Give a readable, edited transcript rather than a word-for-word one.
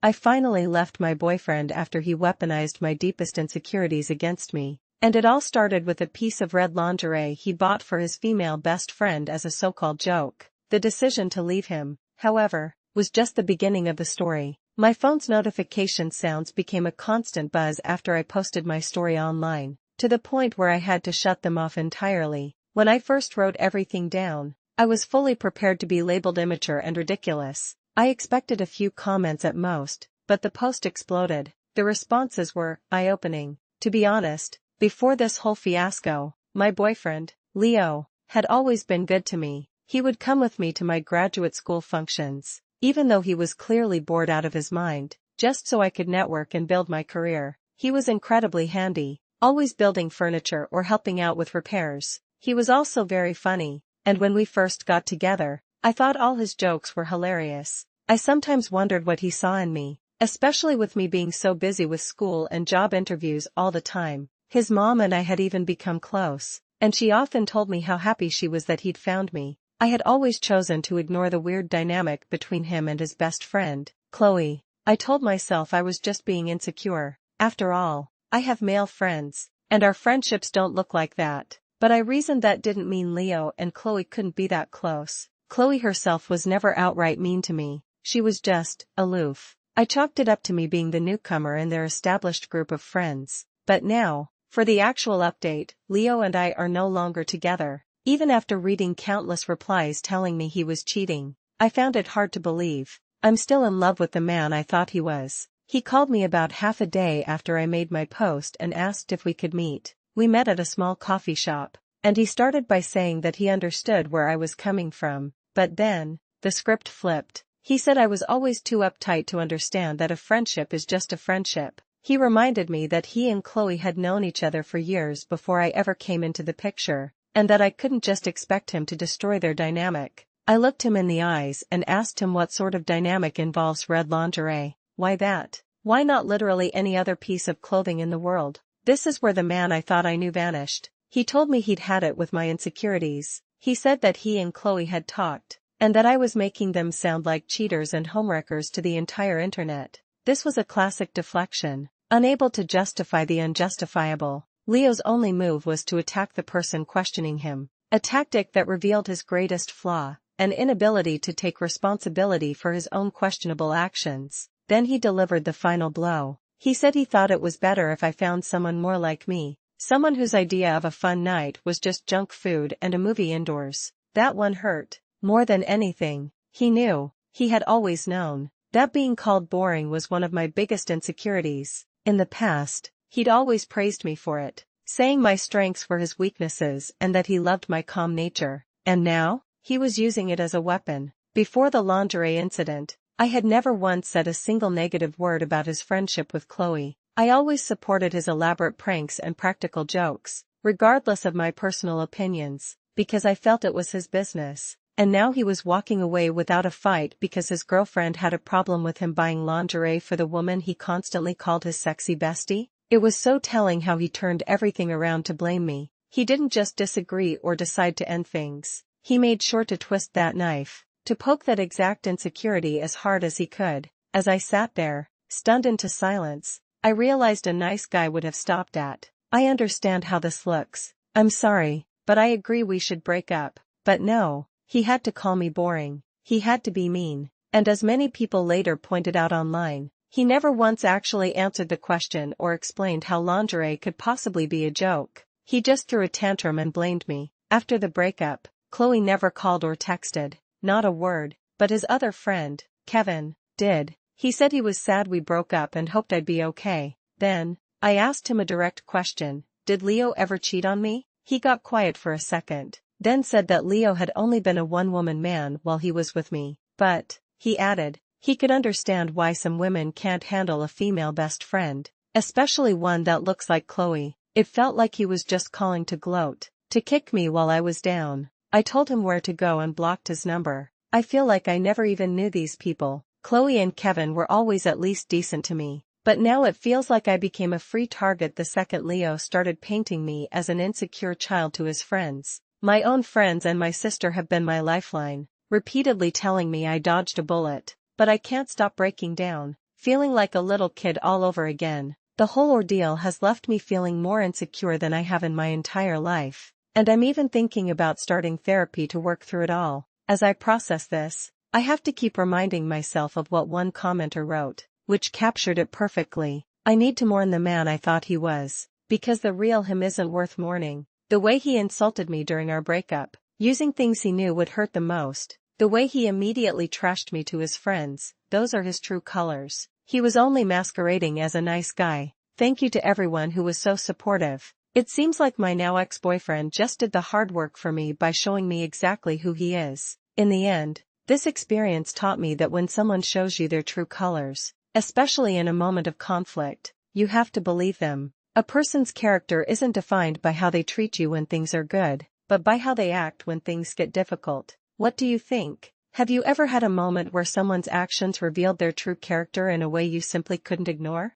I finally left my boyfriend after he weaponized my deepest insecurities against me. And it all started with a piece of red lingerie he bought for his female best friend as a so-called joke. The decision to leave him, however, was just the beginning of the story. My phone's notification sounds became a constant buzz after I posted my story online, to the point where I had to shut them off entirely. When I first wrote everything down, I was fully prepared to be labeled immature and ridiculous. I expected a few comments at most, but the post exploded. The responses were eye-opening. To be honest, before this whole fiasco, my boyfriend, Leo, had always been good to me. He would come with me to my graduate school functions, even though he was clearly bored out of his mind, just so I could network and build my career. He was incredibly handy, always building furniture or helping out with repairs. He was also very funny, and when we first got together, I thought all his jokes were hilarious. I sometimes wondered what he saw in me, especially with me being so busy with school and job interviews all the time. His mom and I had even become close, and she often told me how happy she was that he'd found me. I had always chosen to ignore the weird dynamic between him and his best friend, Chloe. I told myself I was just being insecure. After all, I have male friends, and our friendships don't look like that. But I reasoned that didn't mean Leo and Chloe couldn't be that close. Chloe herself was never outright mean to me. She was just aloof. I chalked it up to me being the newcomer in their established group of friends. But now, for the actual update, Leo and I are no longer together. Even after reading countless replies telling me he was cheating, I found it hard to believe. I'm still in love with the man I thought he was. He called me about half a day after I made my post and asked if we could meet. We met at a small coffee shop, and he started by saying that he understood where I was coming from. But then, the script flipped. He said I was always too uptight to understand that a friendship is just a friendship. He reminded me that he and Chloe had known each other for years before I ever came into the picture, and that I couldn't just expect him to destroy their dynamic. I looked him in the eyes and asked him what sort of dynamic involves red lingerie. Why that? Why not literally any other piece of clothing in the world? This is where the man I thought I knew vanished. He told me he'd had it with my insecurities. He said that he and Chloe had talked, and that I was making them sound like cheaters and homewreckers to the entire internet. This was a classic deflection. Unable to justify the unjustifiable, Leo's only move was to attack the person questioning him, a tactic that revealed his greatest flaw, an inability to take responsibility for his own questionable actions. Then he delivered the final blow. He said he thought it was better if I found someone more like me, someone whose idea of a fun night was just junk food and a movie indoors. That one hurt, more than anything. He knew, he had always known, that being called boring was one of my biggest insecurities. In the past, he'd always praised me for it, saying my strengths were his weaknesses and that he loved my calm nature. And now, he was using it as a weapon. Before the lingerie incident, I had never once said a single negative word about his friendship with Chloe. I always supported his elaborate pranks and practical jokes, regardless of my personal opinions, because I felt it was his business. And now he was walking away without a fight because his girlfriend had a problem with him buying lingerie for the woman he constantly called his sexy bestie. It was so telling how he turned everything around to blame me. He didn't just disagree or decide to end things. He made sure to twist that knife, to poke that exact insecurity as hard as he could. As I sat there, stunned into silence, I realized a nice guy would have stopped at, "I understand how this looks. I'm sorry, but I agree we should break up." But no. He had to call me boring. He had to be mean. And as many people later pointed out online, he never once actually answered the question or explained how lingerie could possibly be a joke. He just threw a tantrum and blamed me. After the breakup, Chloe never called or texted, not a word, but his other friend, Kevin, did. He said he was sad we broke up and hoped I'd be okay. Then, I asked him a direct question, did Leo ever cheat on me? He got quiet for a second, then said that Leo had only been a one-woman man while he was with me. But, he added, he could understand why some women can't handle a female best friend, especially one that looks like Chloe. It felt like he was just calling to gloat, to kick me while I was down. I told him where to go and blocked his number. I feel like I never even knew these people. Chloe and Kevin were always at least decent to me, but now it feels like I became a free target the second Leo started painting me as an insecure child to his friends. My own friends and my sister have been my lifeline, repeatedly telling me I dodged a bullet, but I can't stop breaking down. feeling like a little kid all over again. The whole ordeal has left me feeling more insecure than I have in my entire life, and I'm even thinking about starting therapy to work through it all. As I process this, I have to keep reminding myself of what one commenter wrote, which captured it perfectly. I need to mourn the man I thought he was, because the real him isn't worth mourning. The way he insulted me during our breakup, using things he knew would hurt the most, the way he immediately trashed me to his friends, those are his true colors. He was only masquerading as a nice guy. Thank you to everyone who was so supportive. It seems like my now ex-boyfriend just did the hard work for me by showing me exactly who he is. In the end, this experience taught me that when someone shows you their true colors, especially in a moment of conflict, you have to believe them. A person's character isn't defined by how they treat you when things are good, but by how they act when things get difficult. What do you think? Have you ever had a moment where someone's actions revealed their true character in a way you simply couldn't ignore?